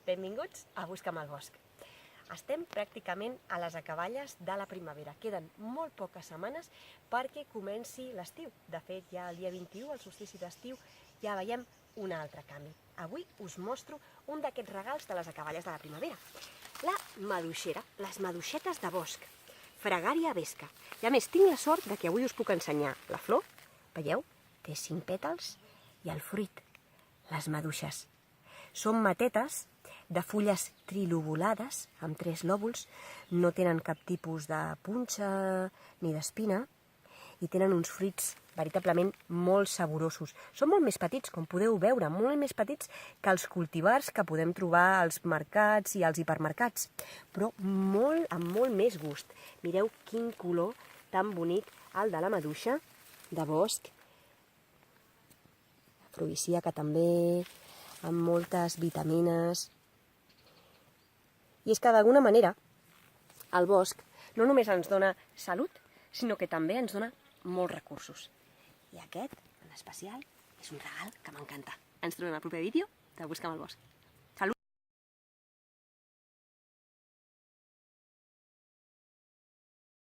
Benvinguts a Busca'm al bosc. Estem pràcticament a les acaballes de la primavera. Queden molt poques setmanes perquè comenci l'estiu. De fet, ja el dia 21, el solstici d'estiu, ja veiem un altre canvi. Avui us mostro un d'aquests regals de les acaballes de la primavera. La maduixera, les maduixetes de bosc, Fragaria vesca. I a més, tinc la sort de que avui us puc ensenyar la flor. Veieu? Té 5 pètals i el fruit, les maduixes. Són matetes de fulles trilobulades, amb 3 lòbuls, no tenen cap tipus de punxa ni d'espina i tenen uns fruits veritablement molt saborosos. Són molt més petits, com podeu veure, molt més petits que els cultivars que podem trobar als mercats i als hipermercats, però amb molt més gust. Mireu quin color tan bonic, el de la maduixa de bosc, afrodisíaca també, amb moltes vitamines. I és que d'alguna manera el bosc no només ens dona salut, sinó que també ens dona molts recursos. I aquest, en especial, és un regal que m'encanta. Ens trobem al proper vídeo de Busca'm al bosc.